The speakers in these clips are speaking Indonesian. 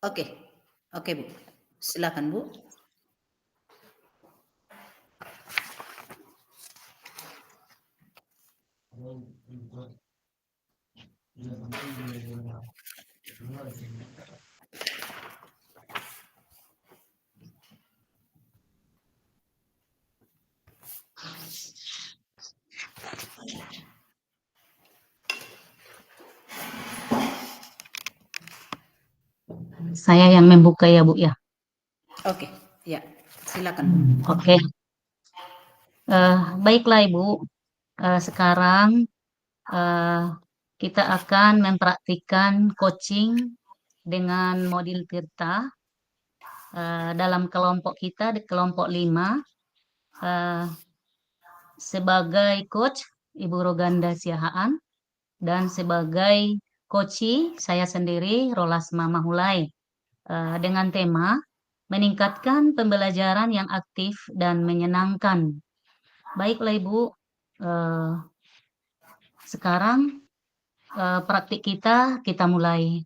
Oke, oke Bu. Silakan Bu. Saya yang membuka ya Bu ya. Oke, ya. Silakan Bu. Oke. Baiklah Ibu. Sekarang kita akan mempraktikkan coaching dengan modul Tirta dalam kelompok kita di kelompok 5. Sebagai coach Ibu Roganda Siahaan dan sebagai coachi saya sendiri Rolasma Mahulai dengan tema meningkatkan pembelajaran yang aktif dan menyenangkan. Baiklah Ibu, sekarang praktik kita mulai.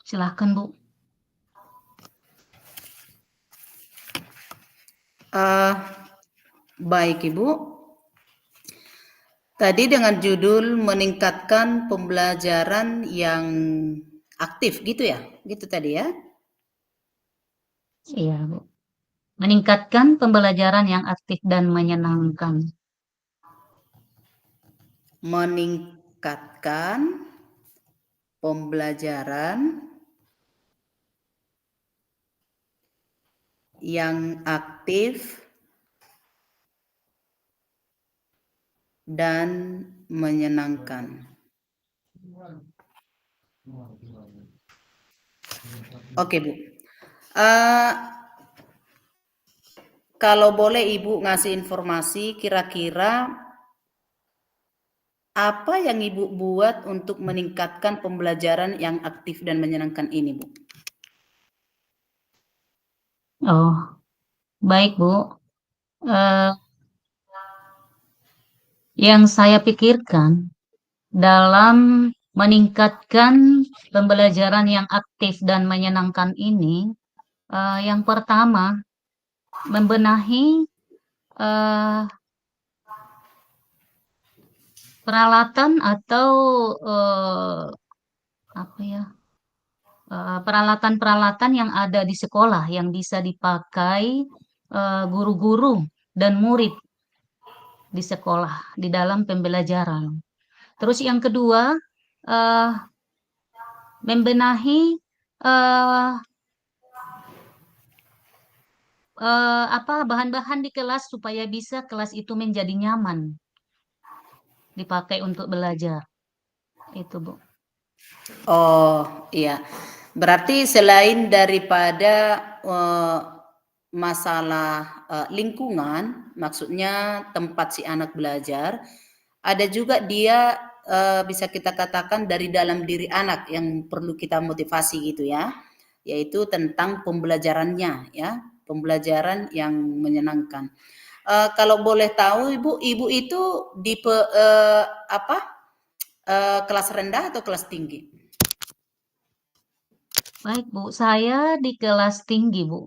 Silahkan Bu. Baik Ibu. Tadi dengan judul meningkatkan pembelajaran yang aktif gitu ya? Gitu tadi ya? Iya Bu. Meningkatkan pembelajaran yang aktif dan menyenangkan. Meningkatkan pembelajaran yang aktif dan menyenangkan. Oke Bu. Kalau boleh Ibu ngasih informasi kira-kira apa yang Ibu buat untuk meningkatkan pembelajaran yang aktif dan menyenangkan ini Bu? Oh, baik Bu. Yang saya pikirkan dalam meningkatkan pembelajaran yang aktif dan menyenangkan ini, yang pertama membenahi peralatan atau apa ya, peralatan-peralatan yang ada di sekolah yang bisa dipakai guru-guru dan murid di sekolah di dalam pembelajaran. Terus yang kedua, membenahi bahan-bahan di kelas supaya bisa kelas itu menjadi nyaman dipakai untuk belajar. Itu Bu. Oh iya, berarti selain daripada masalah lingkungan, maksudnya tempat si anak belajar, ada juga dia bisa kita katakan dari dalam diri anak yang perlu kita motivasi gitu ya, yaitu tentang pembelajarannya ya, pembelajaran yang menyenangkan. Kalau boleh tahu Ibu itu di kelas rendah atau kelas tinggi? Baik Bu, saya di kelas tinggi Bu.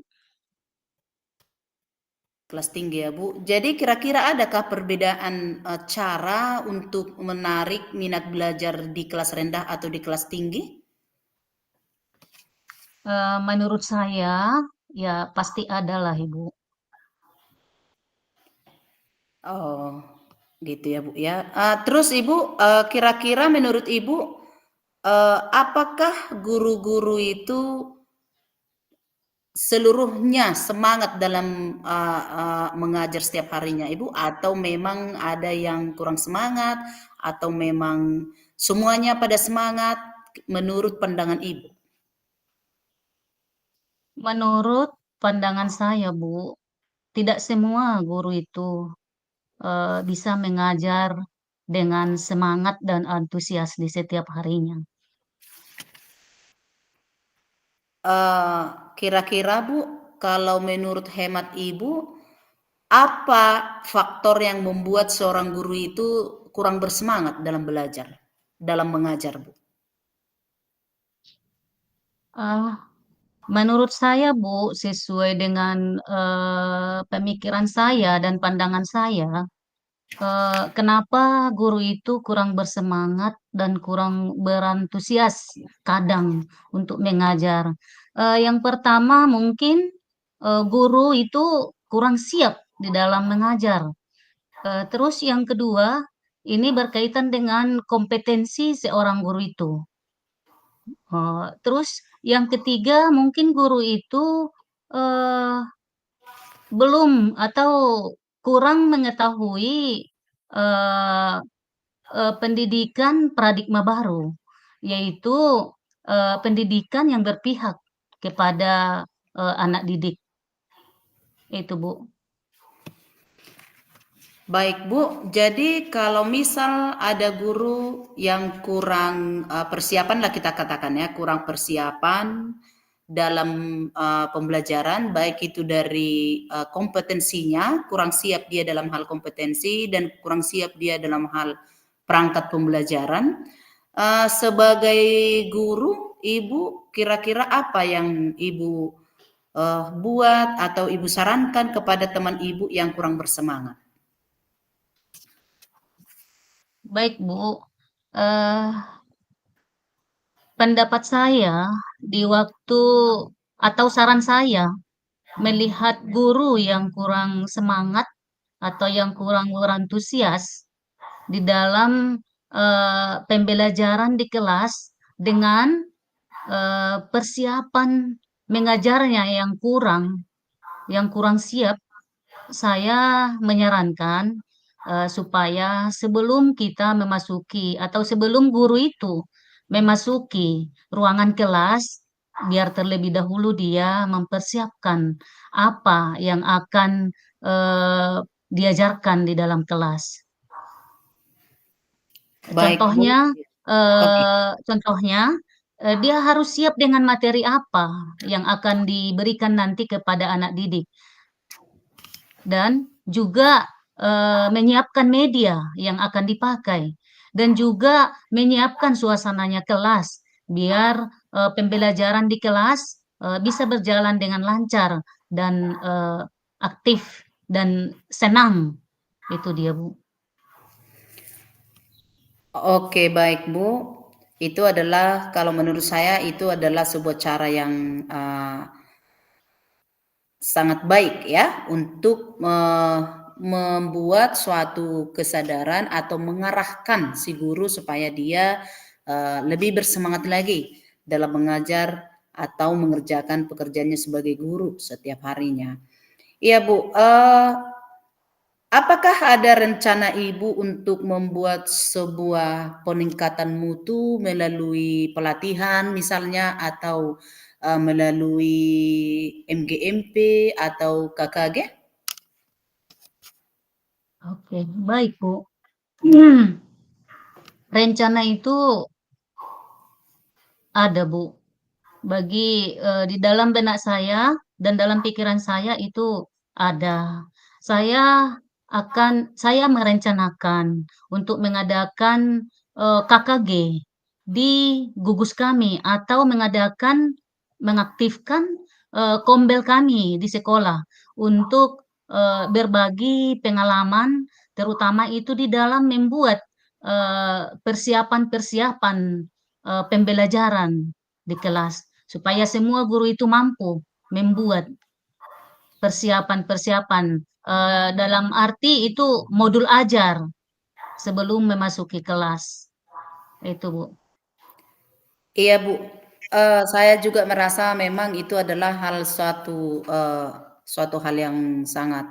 Kelas tinggi ya Bu. Jadi kira-kira adakah perbedaan cara untuk menarik minat belajar di kelas rendah atau di kelas tinggi? Menurut saya ya pasti ada lah Ibu. Oh, gitu ya Bu ya. Terus Ibu, kira-kira menurut Ibu, apakah guru-guru itu seluruhnya semangat dalam mengajar setiap harinya Ibu, atau memang ada yang kurang semangat, atau memang semuanya pada semangat menurut pandangan Ibu? Menurut pandangan saya Bu, tidak semua guru itu bisa mengajar dengan semangat dan antusias di setiap harinya. Kira-kira Bu, kalau menurut hemat Ibu, apa faktor yang membuat seorang guru itu kurang bersemangat dalam belajar, dalam mengajar, Bu? Menurut saya, Bu, sesuai dengan pemikiran saya dan pandangan saya, kenapa guru itu kurang bersemangat dan kurang berantusias kadang untuk mengajar. Yang pertama mungkin guru itu kurang siap di dalam mengajar. Terus yang kedua, ini berkaitan dengan kompetensi seorang guru itu. Terus yang ketiga mungkin guru itu eh, belum atau kurang mengetahui eh, pendidikan paradigma baru, yaitu pendidikan yang berpihak kepada anak didik. Itu, Bu. Baik, Bu. Jadi kalau misal ada guru yang kurang persiapan lah kita katakan ya, kurang persiapan dalam pembelajaran, baik itu dari kompetensinya, kurang siap dia dalam hal kompetensi dan kurang siap dia dalam hal perangkat pembelajaran. Sebagai guru, Ibu kira-kira apa yang Ibu buat atau Ibu sarankan kepada teman Ibu yang kurang bersemangat? Baik, Bu. Eh, Pendapat saya di waktu atau saran saya melihat guru yang kurang semangat atau yang kurang berantusias di dalam pembelajaran di kelas dengan persiapan mengajarnya yang kurang siap, saya menyarankan supaya sebelum kita memasuki atau sebelum guru itu memasuki ruangan kelas, biar terlebih dahulu dia mempersiapkan apa yang akan diajarkan di dalam kelas. Baik, Bu. Contohnya, Oke. dia harus siap dengan materi apa yang akan diberikan nanti kepada anak didik dan juga menyiapkan media yang akan dipakai dan juga menyiapkan suasananya kelas biar pembelajaran di kelas bisa berjalan dengan lancar dan aktif dan senang. Itu dia, Bu. Oke, baik, Bu. Itu adalah kalau menurut saya itu adalah sebuah cara yang sangat baik ya untuk membuat suatu kesadaran atau mengarahkan si guru supaya dia lebih bersemangat lagi dalam mengajar atau mengerjakan pekerjaannya sebagai guru setiap harinya. Iya, Bu. Apakah ada rencana Ibu untuk membuat sebuah peningkatan mutu melalui pelatihan misalnya atau melalui MGMP atau KKG? Oke, baik, Bu. Rencana itu ada, Bu. Di dalam benak saya dan dalam pikiran saya itu ada. Saya merencanakan untuk mengadakan KKG di gugus kami atau mengaktifkan kombel kami di sekolah untuk berbagi pengalaman, terutama itu di dalam membuat persiapan-persiapan pembelajaran di kelas supaya semua guru itu mampu membuat persiapan-persiapan dalam arti itu modul ajar sebelum memasuki kelas. Itu, Bu. Iya, Bu. Saya juga merasa memang itu adalah suatu hal yang sangat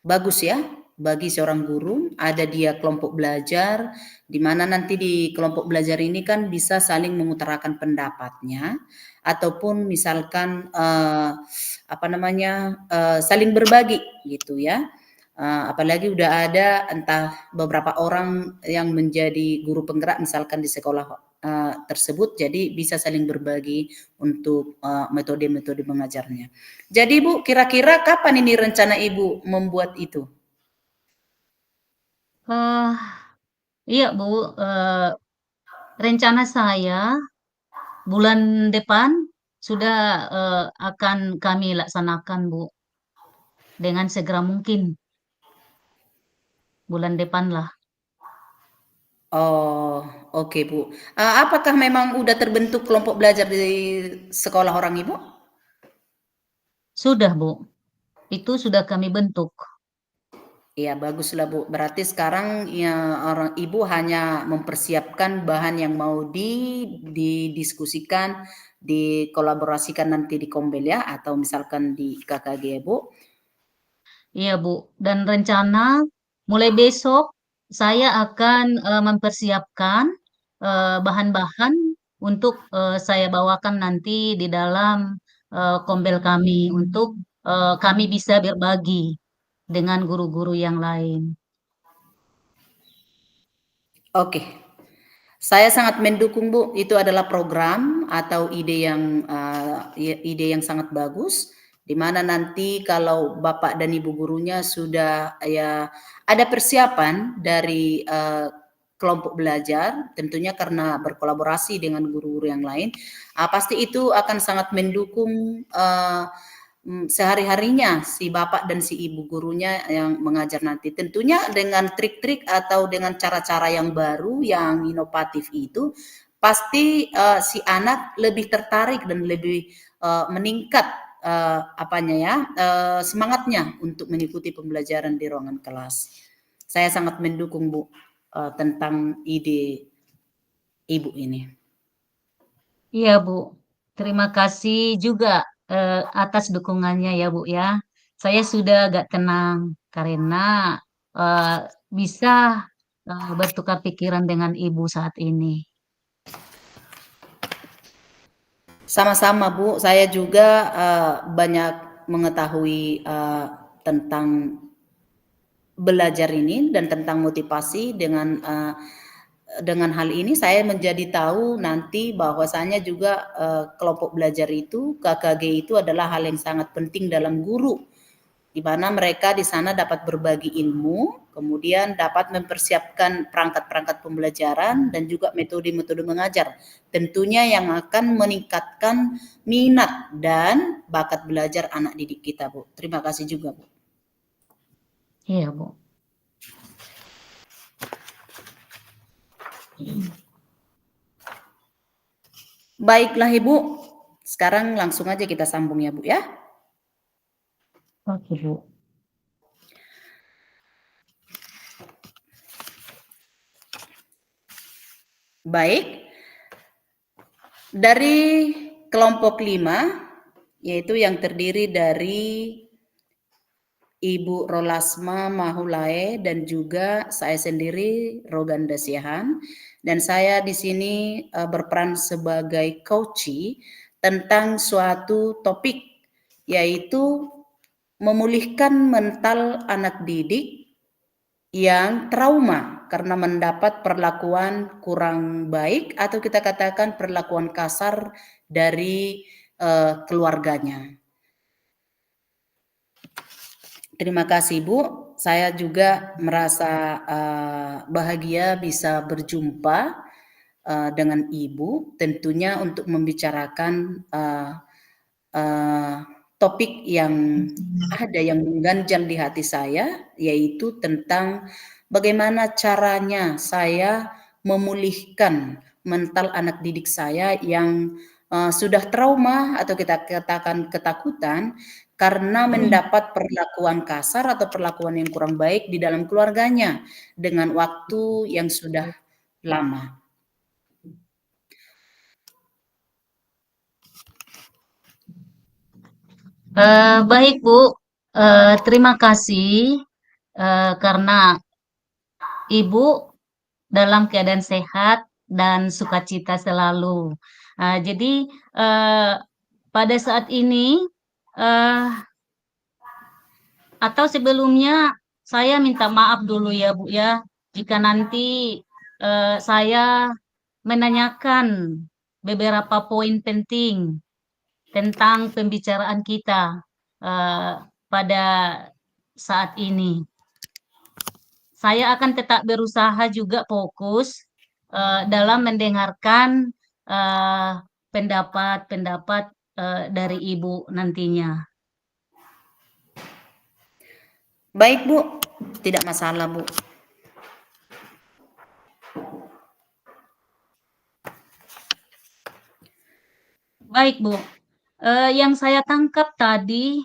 bagus ya bagi seorang guru. Ada dia kelompok belajar, di mana nanti di kelompok belajar ini kan bisa saling mengutarakan pendapatnya, ataupun misalkan apa namanya saling berbagi gitu ya. Apalagi udah ada entah beberapa orang yang menjadi guru penggerak misalkan di sekolah tersebut, jadi bisa saling berbagi untuk metode-metode mengajarnya. Jadi Bu, kira-kira kapan ini rencana Ibu membuat itu? Eh, Iya, Bu. Rencana saya bulan depan sudah akan kami laksanakan, Bu, dengan segera mungkin bulan depan lah. Oh, oke Bu. Apakah memang udah terbentuk kelompok belajar di sekolah orang Ibu? Sudah, Bu. Itu sudah kami bentuk. Iya, baguslah Bu. Berarti sekarang ya orang Ibu hanya mempersiapkan bahan yang mau didiskusikan, dikolaborasikan nanti di Kombel ya, atau misalkan di KKG ya Bu. Iya, Bu. Dan rencana mulai besok saya akan mempersiapkan bahan-bahan untuk saya bawakan nanti di dalam kombel kami untuk kami bisa berbagi dengan guru-guru yang lain. Oke, saya sangat mendukung Bu. Itu adalah program atau ide yang sangat bagus. Di mana nanti kalau Bapak dan Ibu gurunya sudah ya ada persiapan dari kelompok belajar, tentunya karena berkolaborasi dengan guru-guru yang lain, pasti itu akan sangat mendukung sehari-harinya si bapak dan si ibu gurunya yang mengajar nanti. Tentunya dengan trik-trik atau dengan cara-cara yang baru, yang inovatif itu, pasti si anak lebih tertarik dan lebih meningkat semangatnya untuk mengikuti pembelajaran di ruangan kelas. Saya sangat mendukung Bu tentang ide ibu ini. Iya, Bu. Terima kasih juga atas dukungannya ya, Bu ya. Saya sudah agak tenang karena eh, bisa bertukar pikiran dengan Ibu saat ini. Sama-sama Bu, saya juga banyak mengetahui tentang belajar ini dan tentang motivasi dengan hal ini saya menjadi tahu nanti bahwasanya juga kelompok belajar itu KKG itu adalah hal yang sangat penting dalam guru di mana mereka di sana dapat berbagi ilmu, kemudian dapat mempersiapkan perangkat-perangkat pembelajaran dan juga metode-metode mengajar. Tentunya yang akan meningkatkan minat dan bakat belajar anak didik kita, Bu. Terima kasih juga, Bu. Iya, Bu. Baiklah, Ibu. Sekarang langsung aja kita sambung ya, Bu ya. Oke, Bu. Baik, dari kelompok 5, yaitu yang terdiri dari Ibu Rolasma Mahulae dan juga saya sendiri Roganda Siahan, dan saya di sini berperan sebagai coachee tentang suatu topik yaitu memulihkan mental anak didik yang trauma karena mendapat perlakuan kurang baik atau kita katakan perlakuan kasar dari keluarganya. Terima kasih Bu, saya juga merasa bahagia bisa berjumpa dengan Ibu, tentunya untuk membicarakan topik yang ada yang mengganjal di hati saya, yaitu tentang bagaimana caranya saya memulihkan mental anak didik saya yang sudah trauma atau kita katakan ketakutan karena mendapat perlakuan kasar atau perlakuan yang kurang baik di dalam keluarganya dengan waktu yang sudah lama. Baik, Bu. Terima kasih karena Ibu dalam keadaan sehat dan sukacita selalu. Jadi eh, pada saat ini eh, atau sebelumnya saya minta maaf dulu ya Bu ya jika nanti saya menanyakan beberapa poin penting tentang pembicaraan kita pada saat ini. Saya akan tetap berusaha juga fokus dalam mendengarkan eh, pendapat-pendapat dari Ibu nantinya. Baik, Bu. Tidak masalah, Bu. Baik, Bu. Yang saya tangkap tadi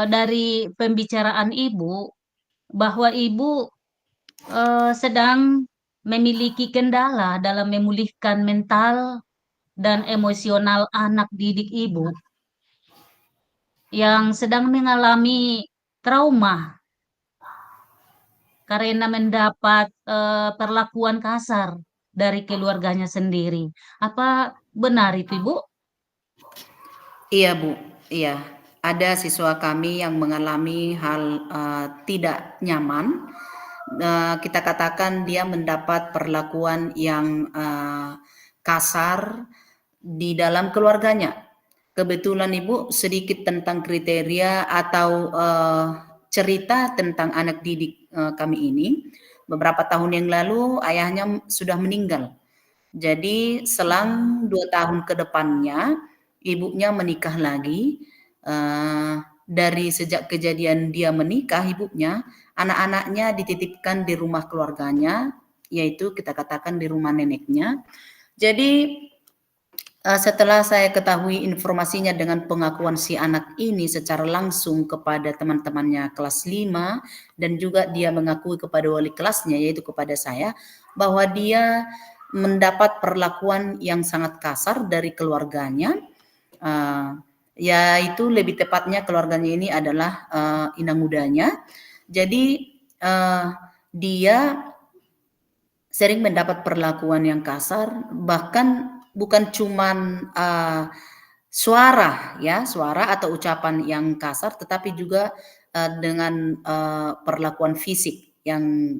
dari pembicaraan Ibu, bahwa Ibu sedang memiliki kendala dalam memulihkan mental dan emosional anak didik Ibu yang sedang mengalami trauma karena mendapat perlakuan kasar dari keluarganya sendiri. Apa benar itu, Ibu? Iya, Bu. Iya. Ada siswa kami yang mengalami hal tidak nyaman. Kita katakan dia mendapat perlakuan yang kasar di dalam keluarganya. Kebetulan Ibu sedikit tentang kriteria atau cerita tentang anak didik kami ini. Beberapa tahun yang lalu ayahnya sudah meninggal. Jadi selang 2 tahun ke depannya ibunya menikah lagi. Dari sejak kejadian dia menikah ibunya, anak-anaknya dititipkan di rumah keluarganya, yaitu kita katakan di rumah neneknya. Jadi setelah saya ketahui informasinya dengan pengakuan si anak ini secara langsung kepada teman-temannya kelas 5 dan juga dia mengakui kepada wali kelasnya yaitu kepada saya bahwa dia mendapat perlakuan yang sangat kasar dari keluarganya, yaitu lebih tepatnya keluarganya ini adalah inang mudanya. Jadi dia sering mendapat perlakuan yang kasar, bahkan bukan cuman suara ya, suara atau ucapan yang kasar, tetapi juga dengan perlakuan fisik yang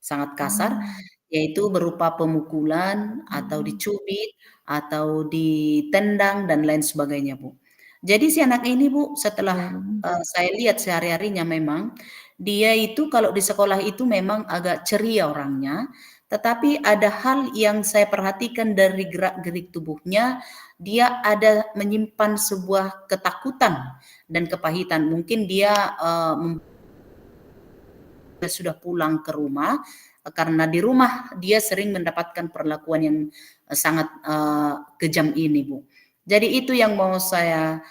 sangat kasar, Hmm. yaitu berupa pemukulan atau dicubit atau ditendang dan lain sebagainya, Bu. Jadi si anak ini, Bu, setelah Oh, saya lihat sehari-harinya memang dia itu kalau di sekolah itu memang agak ceria orangnya, tetapi ada hal yang saya perhatikan dari gerak-gerik tubuhnya, dia ada menyimpan sebuah ketakutan dan kepahitan. Mungkin dia sudah pulang ke rumah karena di rumah dia sering mendapatkan perlakuan yang sangat kejam ini, Bu. Jadi itu yang mau saya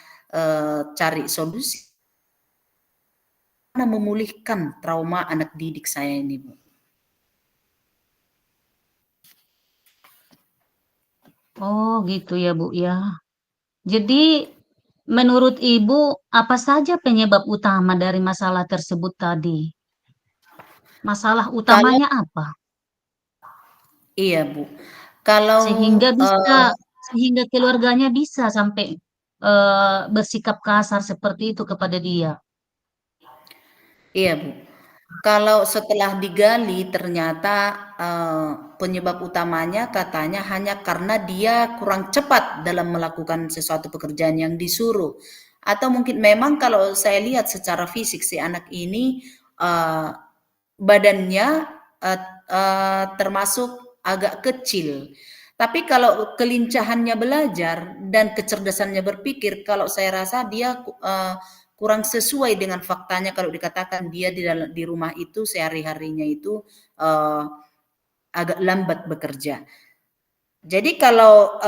cari solusi memulihkan trauma anak didik saya ini, Bu. oh gitu ya, Bu ya. Jadi menurut Ibu, apa saja penyebab utama dari masalah tersebut tadi? Masalah Kalau utamanya apa? iya, Bu. Kalau Sehingga bisa, uh, sehingga keluarganya bisa sampai bersikap kasar seperti itu kepada dia. iya, Bu. Kalau setelah digali ternyata penyebab utamanya katanya hanya karena dia kurang cepat dalam melakukan sesuatu pekerjaan yang disuruh. Atau mungkin memang kalau saya lihat secara fisik si anak ini uh, badannya termasuk agak kecil. Tapi kalau kelincahannya belajar dan kecerdasannya berpikir, kalau saya rasa dia kurang sesuai dengan faktanya kalau dikatakan dia di rumah itu sehari-harinya itu uh, agak lambat bekerja. Jadi kalau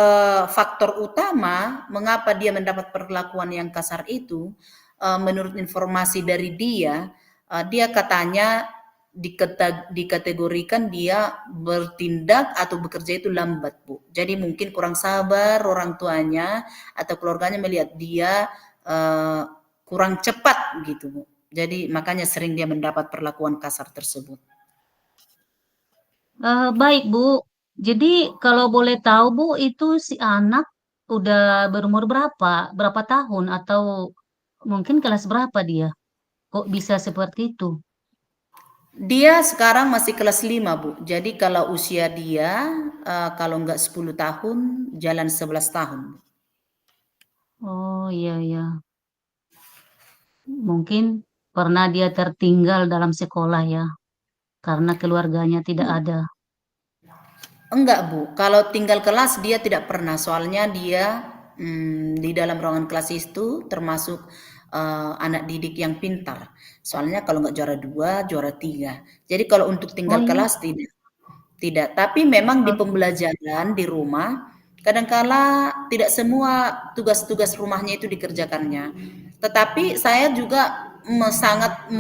faktor utama mengapa dia mendapat perlakuan yang kasar itu, menurut informasi dari dia, dia katanya dikategorikan dia bertindak atau bekerja itu lambat, Bu. Jadi mungkin kurang sabar orang tuanya atau keluarganya melihat dia kurang cepat gitu, Bu. Jadi makanya sering dia mendapat perlakuan kasar tersebut. Baik, Bu. Jadi kalau boleh tahu, Bu, itu si anak udah berumur berapa? Berapa tahun? Atau mungkin kelas berapa dia? Kok bisa seperti itu? Dia sekarang masih kelas 5, Bu. Jadi kalau usia dia, kalau enggak 10 tahun, jalan 11 tahun. Oh iya, iya. Mungkin pernah dia tertinggal dalam sekolah ya. karena keluarganya tidak ada. Enggak, Bu. Kalau tinggal kelas dia tidak pernah. Soalnya dia di dalam ruangan kelas itu termasuk anak didik yang pintar. Soalnya kalau nggak juara 2, juara 3. Jadi kalau untuk Oh tinggal iya, kelas tidak. Tidak. Tapi memang di pembelajaran di rumah, kadangkala tidak semua tugas-tugas rumahnya itu dikerjakannya. Tetapi saya juga sangat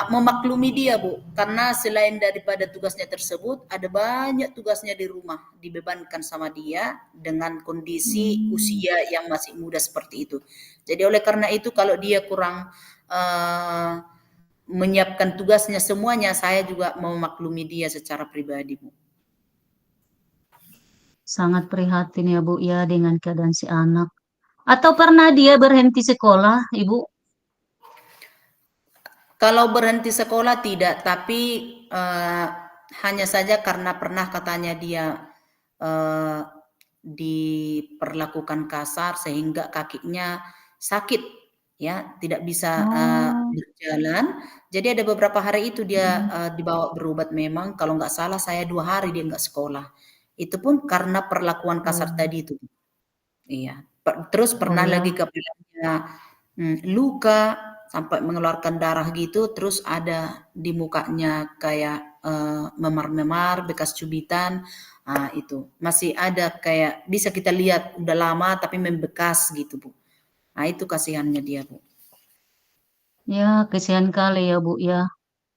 memaklumi dia, Bu, karena selain daripada tugasnya tersebut ada banyak tugasnya di rumah dibebankan sama dia dengan kondisi usia yang masih muda seperti itu. Jadi oleh karena itu kalau dia kurang uh, menyiapkan tugasnya semuanya, saya juga memaklumi dia secara pribadi, Bu. sangat prihatin ya Bu ya dengan keadaan si anak. Atau pernah dia berhenti sekolah, Ibu? Kalau berhenti sekolah tidak, tapi hanya saja karena pernah katanya dia eh, diperlakukan kasar sehingga kakinya sakit, ya, tidak bisa Oh, berjalan. Jadi ada beberapa hari itu dia dibawa berobat memang. Kalau nggak salah saya 2 hari dia nggak sekolah. Itu pun karena perlakuan kasar oh, tadi itu. Iya. Terus oh pernah lagi ya, kepalanya luka sampai mengeluarkan darah gitu, terus ada di mukanya kayak memar-memar, bekas cubitan. Itu masih ada kayak bisa kita lihat udah lama tapi membekas gitu, Bu. Nah, itu kasihannya dia, Bu. ya kesian kali ya Bu ya.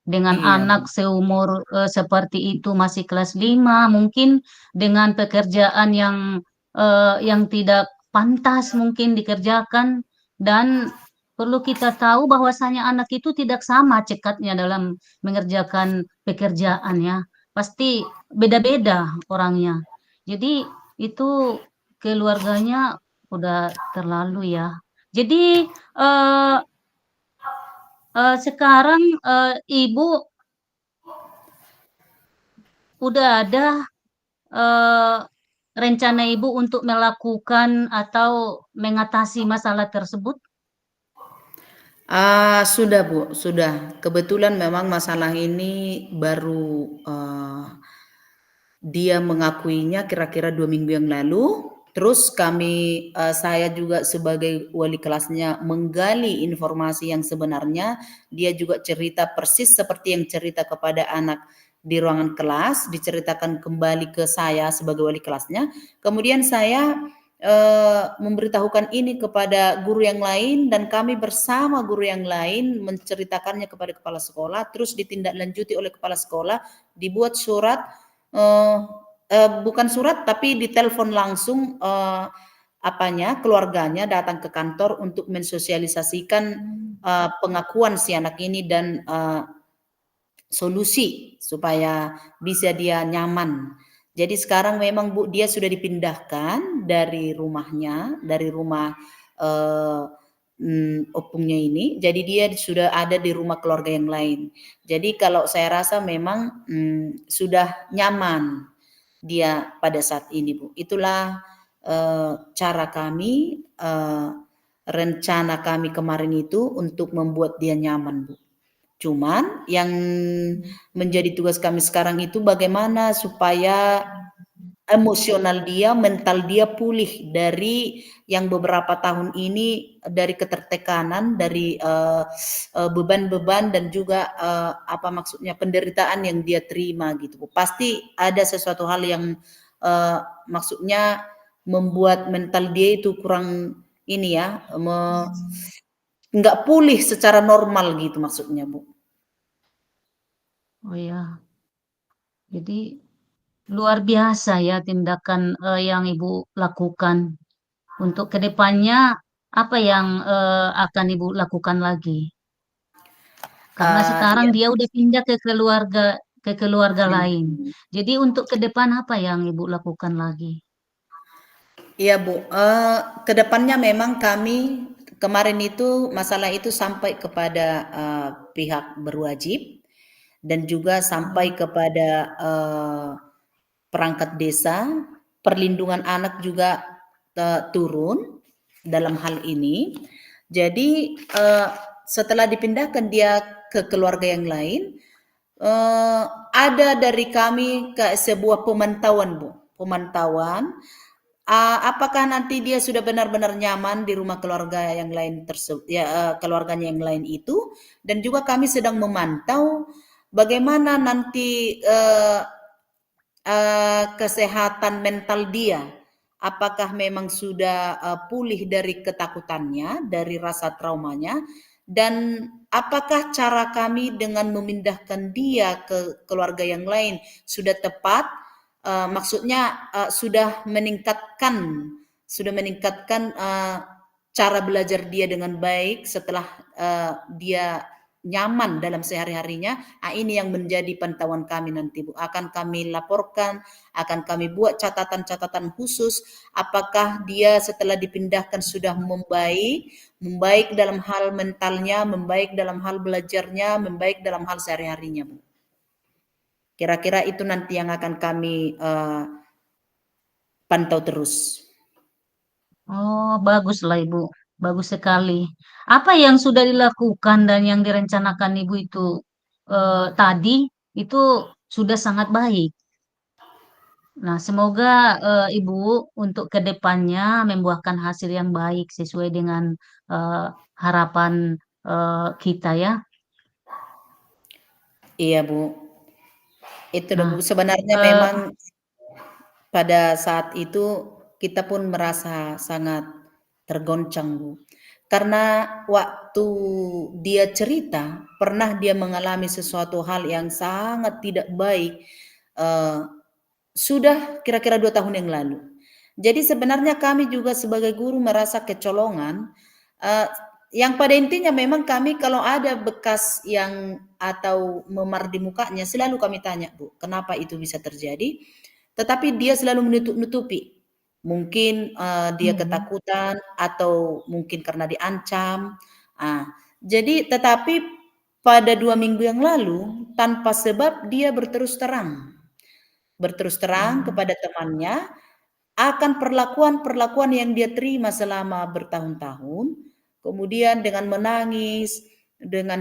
Dengan Iya, anak Bu. seumur seperti itu masih kelas 5 mungkin dengan pekerjaan yang tidak pantas mungkin dikerjakan dan perlu kita tahu bahwasanya anak itu tidak sama cekatnya dalam mengerjakan pekerjaan ya. Pasti beda-beda orangnya. Jadi itu keluarganya udah terlalu ya. Jadi eh, sekarang ibu udah ada eh, rencana ibu untuk melakukan atau mengatasi masalah tersebut? Sudah, Bu, sudah. Kebetulan memang masalah ini baru dia mengakuinya kira-kira 2 minggu yang lalu. Terus saya juga sebagai wali kelasnya menggali informasi yang sebenarnya. Dia juga cerita persis seperti yang cerita kepada anak di ruangan kelas, diceritakan kembali ke saya sebagai wali kelasnya. Kemudian saya memberitahukan ini kepada guru yang lain dan kami bersama guru yang lain menceritakannya kepada kepala sekolah, terus ditindaklanjuti oleh kepala sekolah, dibuat surat. Eh, bukan surat tapi ditelepon langsung keluarganya datang ke kantor untuk mensosialisasikan pengakuan si anak ini dan solusi supaya bisa dia nyaman. Jadi sekarang memang Bu dia sudah dipindahkan dari rumahnya, dari rumah eh, opungnya ini. Jadi dia sudah ada di rumah keluarga yang lain. Jadi kalau saya rasa memang sudah nyaman dia pada saat ini, Bu. Itulah cara kami, rencana kami kemarin itu untuk membuat dia nyaman, Bu. Cuman yang menjadi tugas kami sekarang itu bagaimana supaya emosional dia, mental dia pulih dari yang beberapa tahun ini dari ketertekanan, dari beban-beban dan juga penderitaan yang dia terima gitu. Pasti ada sesuatu hal yang eh, maksudnya membuat mental dia itu kurang ini ya, nggak pulih secara normal gitu maksudnya, Bu. Oh ya, jadi luar biasa ya tindakan yang Ibu lakukan. Untuk kedepannya, apa yang akan Ibu lakukan lagi? Karena sekarang Iya. dia udah pindah ke keluarga lain. Jadi untuk ke depan apa yang Ibu lakukan lagi? Iya, Bu, ke depannya memang kami kemarin itu masalah itu sampai kepada pihak berwajib dan juga sampai kepada perangkat desa, perlindungan anak juga turun dalam hal ini. Jadi setelah dipindahkan dia ke keluarga yang lain, Ada dari kami ke sebuah pemantauan, Bu. Pemantauan, apakah nanti dia sudah benar-benar nyaman di rumah keluarga yang lain tersebut, ya, keluarganya yang lain itu, dan juga kami sedang memantau bagaimana nanti kesehatan mental dia. Apakah memang sudah pulih dari ketakutannya, dari rasa traumanya, dan apakah cara kami dengan memindahkan dia ke keluarga yang lain sudah tepat? Maksudnya sudah meningkatkan cara belajar dia dengan baik setelah dia nyaman dalam sehari-harinya. Ini yang menjadi pantauan kami nanti, Bu. Akan kami laporkan, akan kami buat catatan-catatan khusus, apakah dia setelah dipindahkan sudah membaik, membaik dalam hal mentalnya, membaik dalam hal belajarnya, membaik dalam hal sehari-harinya, Bu. Kira-kira itu nanti yang akan kami pantau terus. Oh, baguslah Ibu. Bagus sekali. Apa yang sudah dilakukan dan yang direncanakan Ibu itu tadi itu sudah sangat baik. Nah, semoga Ibu untuk kedepannya membuahkan hasil yang baik sesuai dengan eh, harapan kita ya. Iya, Bu. Itu Nah, Bu. Sebenarnya eh, memang pada saat itu kita pun merasa sangat tergoncang, Bu. Karena waktu dia cerita, pernah dia mengalami sesuatu hal yang sangat tidak baik, eee, sudah kira-kira 2 tahun yang lalu. Jadi sebenarnya kami juga sebagai guru merasa kecolongan, eee, yang pada intinya memang kami kalau ada bekas yang atau memar di mukanya selalu kami tanya, Bu, kenapa itu bisa terjadi? Tetapi dia selalu menutup-nutupi. Mungkin, dia hmm, ketakutan atau mungkin karena diancam. Ah, jadi tetapi pada 2 minggu yang lalu, tanpa sebab dia berterus terang hmm, kepada temannya akan perlakuan-perlakuan yang dia terima selama bertahun-tahun, kemudian dengan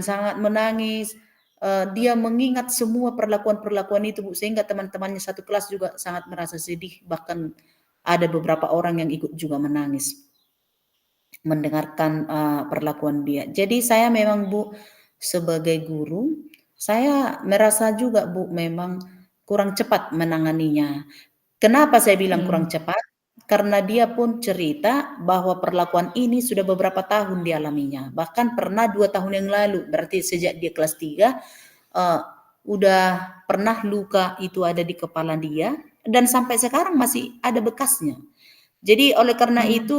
sangat menangis, dia mengingat semua perlakuan-perlakuan itu, Bu, sehingga teman-temannya satu kelas juga sangat merasa sedih, bahkan ada beberapa orang yang ikut juga menangis mendengarkan, perlakuan dia. Jadi saya memang, Bu, sebagai guru, saya merasa juga, Bu, memang kurang cepat menanganinya. Kenapa saya bilang iya. kurang cepat? Karena dia pun cerita bahwa perlakuan ini sudah beberapa tahun dialaminya. Bahkan pernah 2 tahun yang lalu, berarti sejak dia kelas 3, eee, udah pernah luka itu ada di kepala dia dan sampai sekarang masih ada bekasnya. Jadi oleh karena Hmm, itu,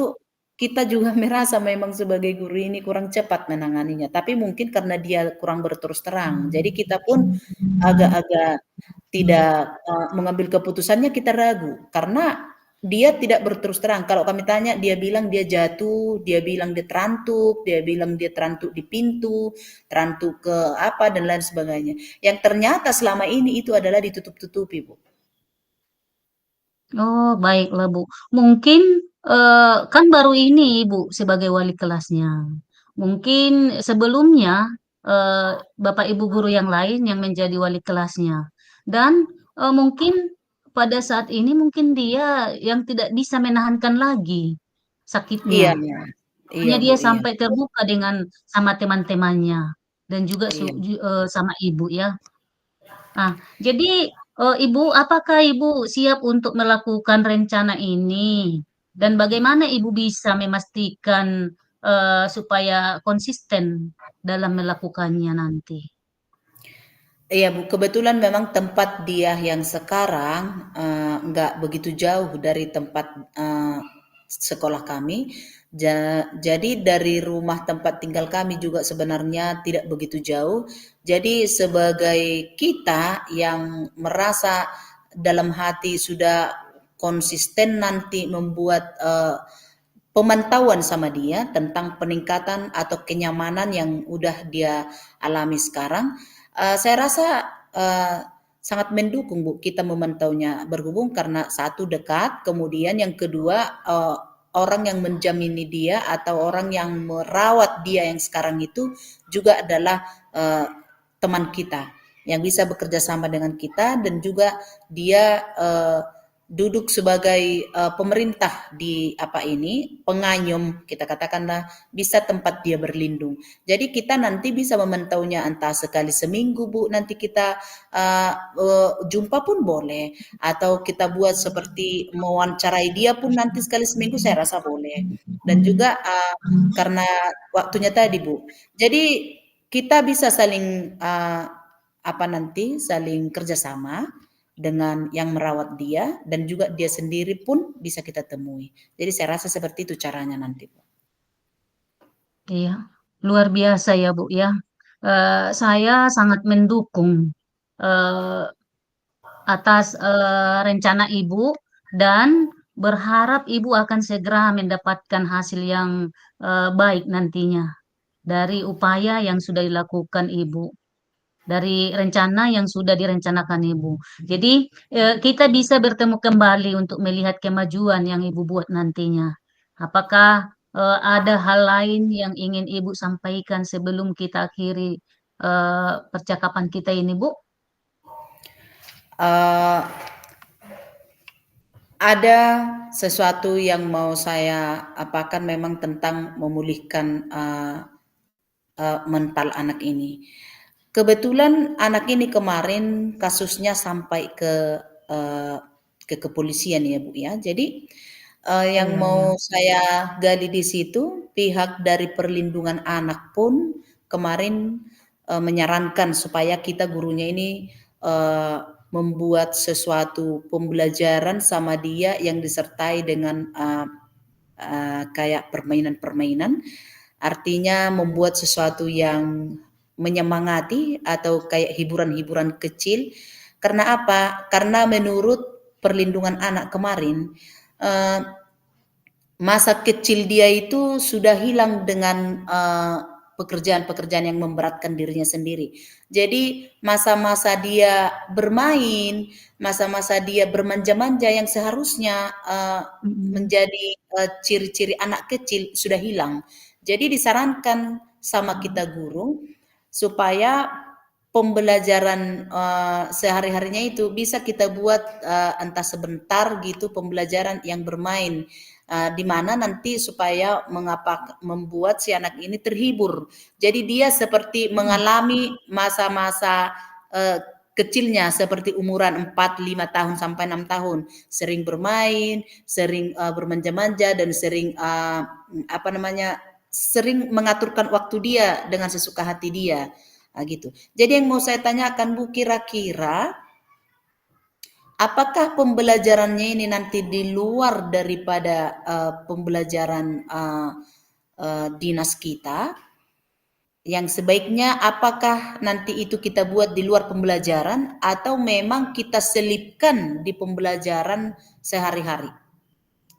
kita juga merasa memang sebagai guru ini kurang cepat menanganinya, tapi mungkin karena dia kurang berterus terang. Jadi kita pun agak-agak tidak, mengambil keputusannya kita ragu, karena dia tidak berterus terang. Kalau kami tanya, dia bilang dia jatuh, dia bilang dia terantuk di pintu, terantuk ke apa, dan lain sebagainya. Yang ternyata selama ini itu adalah ditutup-tutupi, Bu. oh, baiklah, Bu. Mungkin kan baru ini Ibu sebagai wali kelasnya. Mungkin sebelumnya eh, Bapak Ibu guru yang lain yang menjadi wali kelasnya. Dan mungkin pada saat ini mungkin dia yang tidak bisa menahankan lagi sakitnya. Iya, iya, Hanya Bu, dia iya, sampai terbuka dengan sama teman-temannya dan juga iya. sama ibu ya. Nah, jadi Ibu, apakah Ibu siap untuk melakukan rencana ini? Dan bagaimana Ibu bisa memastikan supaya konsisten dalam melakukannya nanti? Iya, Bu, kebetulan memang tempat dia yang sekarang, nggak begitu jauh dari tempat, sekolah kami. Jadi dari rumah tempat tinggal kami juga sebenarnya tidak begitu jauh. Jadi sebagai kita yang merasa dalam hati sudah konsisten nanti membuat, pemantauan sama dia tentang peningkatan atau kenyamanan yang udah dia alami sekarang, saya rasa, sangat mendukung, Bu, kita memantaunya. Berhubung karena satu dekat, kemudian yang kedua, orang yang menjamini dia atau orang yang merawat dia yang sekarang itu juga adalah, teman kita. yang bisa bekerja sama dengan kita, dan juga dia duduk sebagai pemerintah di apa ini, pengayom, kita katakanlah, bisa tempat dia berlindung. Jadi kita nanti bisa memantaunya entah sekali seminggu, Bu, nanti kita jumpa pun boleh, atau kita buat seperti mewawancarai dia pun nanti sekali seminggu, saya rasa boleh. Dan juga karena waktunya tadi, Bu. Jadi kita bisa saling apa nanti, saling kerjasama dengan yang merawat dia, dan juga dia sendiri pun bisa kita temui. Jadi saya rasa seperti itu caranya nanti, Bu. Iya, luar biasa ya Bu ya. Saya sangat mendukung eh, atas rencana Ibu dan berharap Ibu akan segera mendapatkan hasil yang baik nantinya dari upaya yang sudah dilakukan Ibu, dari rencana yang sudah direncanakan Ibu. Jadi kita bisa bertemu kembali untuk melihat kemajuan yang Ibu buat nantinya. Apakah ada hal lain yang ingin Ibu sampaikan sebelum kita akhiri percakapan kita ini, Bu? Eh, ada sesuatu yang mau saya apakan, memang tentang memulihkan mental anak ini. Kebetulan anak ini kemarin kasusnya sampai eh, ke kepolisian ya, Bu ya. Jadi yang Iya, iya. mau saya gali di situ, pihak dari perlindungan anak pun kemarin menyarankan supaya kita gurunya ini eh, membuat sesuatu pembelajaran sama dia yang disertai dengan kayak permainan-permainan. Artinya membuat sesuatu yang menyemangati atau kayak hiburan-hiburan kecil. Karena apa? Karena menurut perlindungan anak kemarin, eh, masa kecil dia itu sudah hilang dengan pekerjaan-pekerjaan yang memberatkan dirinya sendiri. Jadi masa-masa dia bermain, masa-masa dia bermanja-manja yang seharusnya Mm-mm. menjadi ciri-ciri anak kecil sudah hilang. Jadi disarankan sama kita guru supaya pembelajaran sehari-harinya itu bisa kita buat entah sebentar gitu, pembelajaran yang bermain, di mana nanti supaya membuat si anak ini terhibur. Jadi dia seperti mengalami masa-masa kecilnya seperti umuran 4, 5 tahun sampai 6 tahun, sering bermain, sering bermanja-manja, dan sering apa namanya, sering mengaturkan waktu dia dengan sesuka hati dia. Gitu. Jadi yang mau saya tanyakan, Bu, kira-kira apakah pembelajarannya ini nanti di luar daripada pembelajaran dinas kita, yang sebaiknya apakah nanti itu kita buat di luar pembelajaran atau memang kita selipkan di pembelajaran sehari-hari?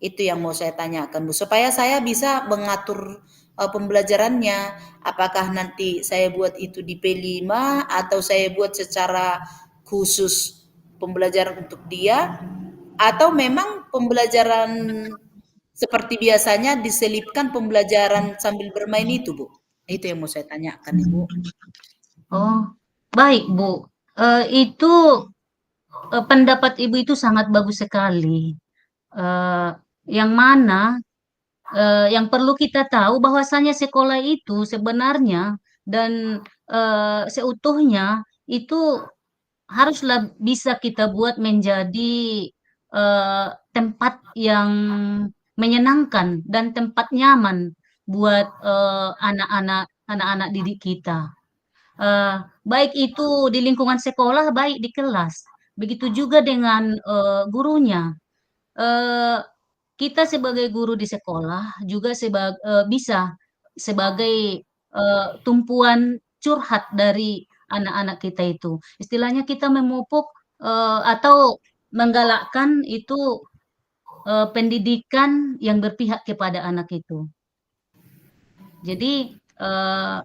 Itu yang mau saya tanyakan, Bu, supaya saya bisa mengatur pembelajarannya. Apakah nanti saya buat itu di P5 atau saya buat secara khusus pembelajaran untuk dia, atau memang pembelajaran seperti biasanya diselipkan pembelajaran sambil bermain itu, Bu? Itu yang mau saya tanyakan, Ibu. Oh, baik, Bu. Itu pendapat Ibu itu sangat bagus sekali. Eh, yang mana yang perlu kita tahu bahwasanya sekolah itu sebenarnya dan seutuhnya itu haruslah bisa kita buat menjadi tempat yang menyenangkan dan tempat nyaman buat anak-anak didik kita. Eh, Baik itu di lingkungan sekolah, baik di kelas. Begitu juga dengan gurunya. Eh, kita sebagai guru di sekolah juga bisa sebagai tumpuan curhat dari anak-anak kita itu. Istilahnya kita memupuk atau menggalakkan itu pendidikan yang berpihak kepada anak itu. Jadi eh,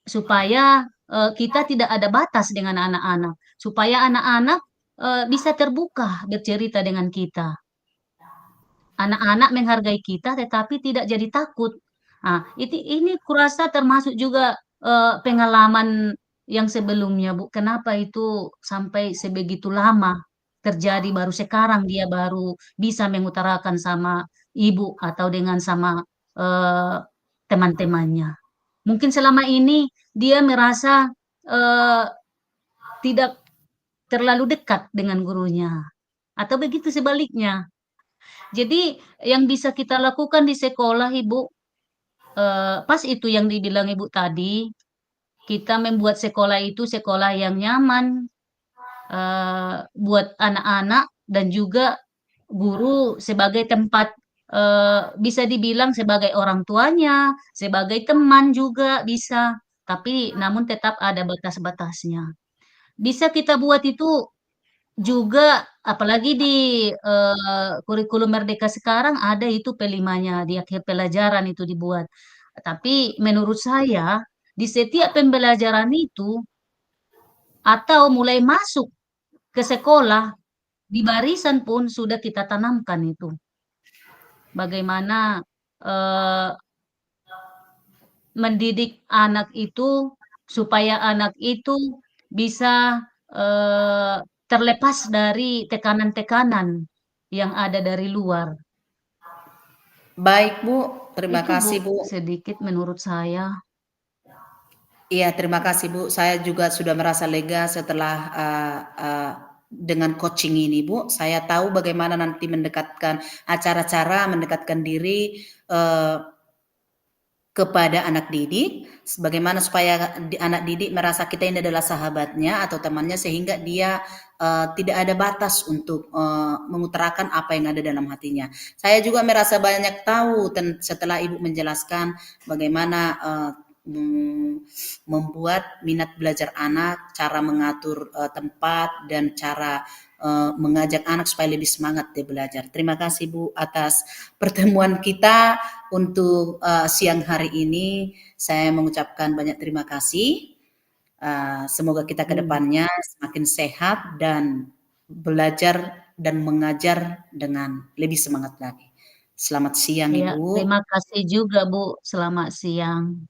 supaya kita tidak ada batas dengan anak-anak, supaya anak-anak bisa terbuka bercerita dengan kita. Anak-anak menghargai kita tetapi tidak jadi takut. Nah, ini kurasa termasuk juga pengalaman yang sebelumnya, Bu. Kenapa itu sampai sebegitu lama terjadi, baru sekarang dia baru bisa mengutarakan sama ibu atau dengan sama eh, teman-temannya. Mungkin selama ini dia merasa eh, tidak terlalu dekat dengan gurunya, atau begitu sebaliknya. Jadi yang bisa kita lakukan di sekolah, Ibu, pas itu yang dibilang Ibu tadi, kita membuat sekolah itu sekolah yang nyaman buat anak-anak dan juga guru sebagai tempat bisa dibilang sebagai orang tuanya, sebagai teman juga bisa, tapi namun tetap ada batas-batasnya. Bisa kita buat itu juga, apalagi di kurikulum Merdeka sekarang ada itu P5-nya di akhir pelajaran itu dibuat. Tapi menurut saya di setiap pembelajaran itu atau mulai masuk ke sekolah di barisan pun sudah kita tanamkan itu. Bagaimana eh, mendidik anak itu supaya anak itu bisa eh, terlepas dari tekanan-tekanan yang ada dari luar. Baik Bu, terima Itu Bu, kasih Bu. sedikit menurut saya. Iya, terima kasih Bu. Saya juga sudah merasa lega setelah dengan coaching ini Bu. Saya tahu bagaimana nanti mendekatkan cara mendekatkan diri kepada anak didik, bagaimana supaya anak didik merasa kita ini adalah sahabatnya atau temannya sehingga dia tidak ada batas untuk mengutarakan apa yang ada dalam hatinya. Saya juga merasa banyak tahu setelah Ibu menjelaskan bagaimana membuat minat belajar anak, cara mengatur tempat dan cara mengajak anak supaya lebih semangat dia belajar. Terima kasih Bu atas pertemuan kita untuk siang hari ini. Saya mengucapkan banyak terima kasih. Semoga kita ke depannya semakin sehat dan belajar dan mengajar dengan lebih semangat lagi. Selamat siang Ya, Ibu. terima kasih juga Bu. Selamat siang.